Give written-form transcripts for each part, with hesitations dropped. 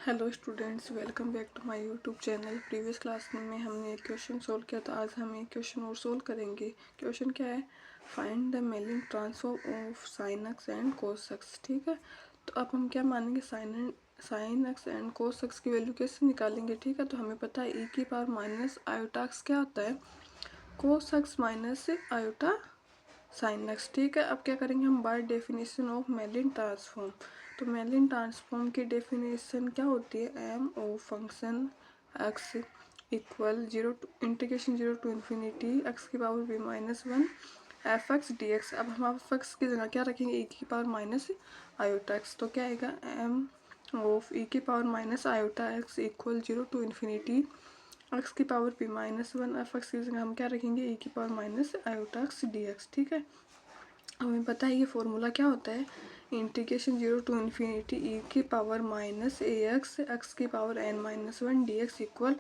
Hello students, welcome back to my YouTube channel. Previous class में हमने एक question solve किया था। आज हम एक क्वेश्चन और सोल्व करेंगे। क्वेश्चन क्या है? Find the mailing transform of sine x and cos x. ठीक है, तो अब हम क्या मानेंगे? Sine x and cos x की वैल्यू कैसे निकालेंगे? ठीक है, तो हमें पता है ई की पावर माइनस आयोटा एक्स क्या होता है? Cos x minus iota sine X. ठीक है, अब क्या करेंगे हम? By definition of Mellin transform. तो मेलिन ट्रांसफॉर्म की डेफिनेशन क्या होती है? M of function X equal zero to infinity X की power B minus one F X D X. अब हम एफ एक्स की जगह क्या रखेंगे? ई की पावर माइनस आयोटा एक्स। तो क्या आएगा? एम ऑफ ई की power minus iota X equal zero to infinity X की power P minus one F X की जगह हम क्या रखेंगे? ई की power minus iota X D X. ठीक है, हमें पता है ये फॉर्मूला क्या होता है? Integration zero to infinity e की पावर माइनस ए एक्स की power n minus one d x equal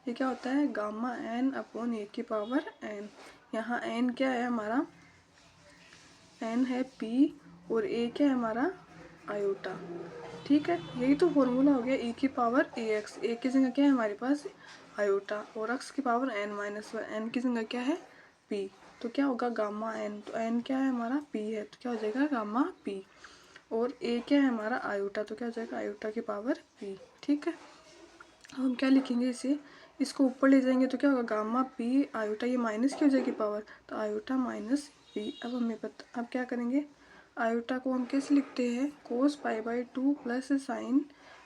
ये क्या होता है? गामा एन अपॉन ए की पावर एन। यहाँ एन क्या है हमारा? एन है पी और ए क्या है हमारा? आयोटा। ठीक है, यही तो फॉर्मूला हो गया। ई की पावर ए एक्स, ए की जगह क्या है हमारे पास? आयोटा, और एक्स की power n minus one, n की जगह क्या है? पी। तो क्या होगा? Gamma N. तो एन क्या है हमारा? पी है, तो क्या हो जाएगा? Gamma P. और ए क्या है हमारा? आयोटा, तो क्या हो जाएगा? आयोटा की पावर पी। ठीक है, हम क्या लिखेंगे इसे? इसको ऊपर ले जाएंगे तो क्या होगा? गामा पी आयोटा, ये माइनस की हो जाएगी पावर, तो आयोटा माइनस पी। अब हमें पता, अब क्या करेंगे? आयोटा को हम कैसे लिखते हैं? Cos pi by two plus sine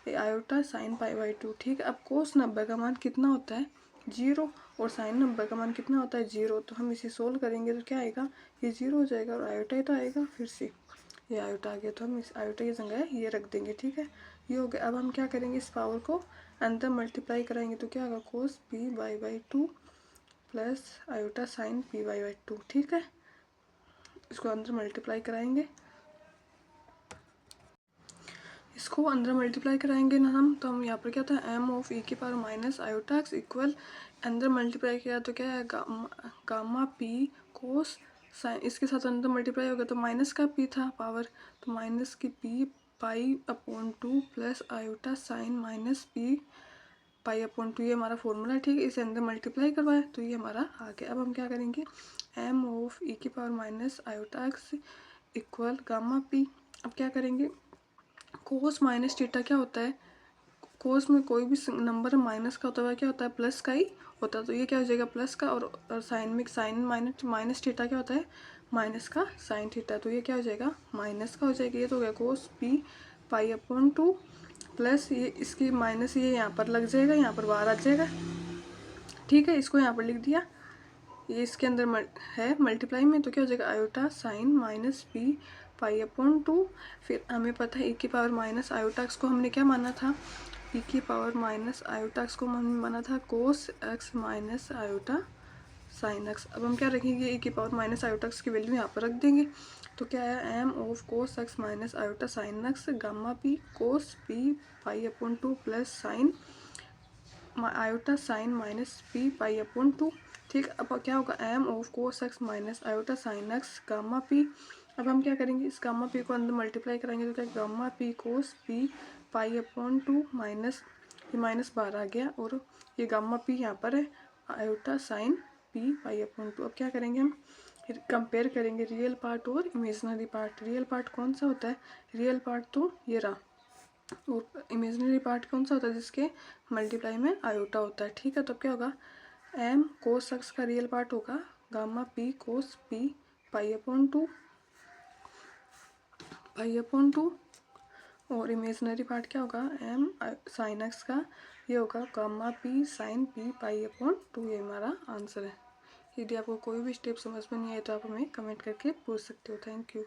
iota sine pi by two. ठीक है, अब कोस 90 का मान कितना होता है? 0। और साइन 90 का मान कितना होता है? 0। तो हम इसे सोल्व करेंगे तो क्या आएगा? ये 0 हो जाएगा और आयोटा ही तो आएगा। फिर से ये आयोटा आ गया, तो हम इस आयोटा की जगह ये रख देंगे। ठीक है, ये हो गया। अब हम क्या करेंगे? इस पावर को अंदर मल्टीप्लाई कराएंगे तो क्या होगा? Cos P by two plus iota sine P by two. ठीक है, इसको अंदर मल्टीप्लाई कराएंगे, इसको अंदर मल्टीप्लाई कराएंगे ना हम, तो हम यहाँ पर क्या होता है? एम ऑफ ई की power minus iota X equal अंदर मल्टीप्लाई किया तो क्या है? गामा पी कोस साइन, इसके साथ अंदर मल्टीप्लाई हो गया तो माइनस का पी था पावर, तो माइनस की P pi upon two plus iota sine minus p pi upon two. ये हमारा फॉर्मूला है। ठीक है, इसे अंदर मल्टीप्लाई करवाए तो ये हमारा आ गया। अब हम क्या करेंगे? एम ऑफ ई की power minus iota X equal gamma p. अब क्या करेंगे? कोस माइनस थीटा क्या होता है? कोस में कोई भी नंबर माइनस का होता है क्या होता है? प्लस का ही होता है, तो ये क्या हो जाएगा? प्लस का। और साइन में साइन माइनस माइनस थीटा क्या होता है? माइनस का साइन थीटा, तो ये क्या हो जाएगा? माइनस का हो जाएगा। ये तो हो गया cos P pi upon two plus ये इसकी माइनस, ये यहाँ पर लग जाएगा, यहाँ पर बाहर आ जाएगा। ठीक है, इसको यहाँ पर लिख दिया, ये इसके अंदर है मल्टीप्लाई में, तो क्या हो जाएगा? Iota sine minus p pi upon to. फिर हमें पता है ई की पावर माइनस आयोटा एक्स को हमने क्या माना था? ई की पावर माइनस आयोटा एक्स को हमने माना था cos x minus iota sine x. अब हम क्या रखेंगे? ई की पावर माइनस आयोटा एक्स की वैल्यू यहाँ पर रख देंगे, तो क्या है? M of cos x minus iota sine x gamma P cos P pi upon two plus sine iota sine minus p pi upon two. ठीक, अब क्या होगा? M of cos x minus iota sine x gamma p. अब हम क्या करेंगे? इस gamma P को अंदर मल्टीप्लाई कराएंगे तो क्या? Gamma P cos P pi upon two minus, ये माइनस बाहर आ गया और ये गामा पी यहाँ पर है, iota sine p pi upon to. अब क्या करेंगे हम? कंपेयर करेंगे रियल पार्ट और इमेजनरी पार्ट। रियल पार्ट कौन सा होता है? रियल पार्ट तो ये रहा, और इमेजिनरी पार्ट कौन सा होता है? जिसके मल्टीप्लाई में आयोटा होता है। ठीक है, तो क्या होगा? एम कोस एक्स का रियल पार्ट होगा gamma P cos P pi upon two, और इमेजिनरी पार्ट क्या होगा? एम साइन एक्स का, ये होगा gamma p sine p pi upon two. ये हमारा आंसर है। यदि आपको कोई भी स्टेप समझ में नहीं आए तो आप हमें कमेंट करके पूछ सकते हो। Thank you.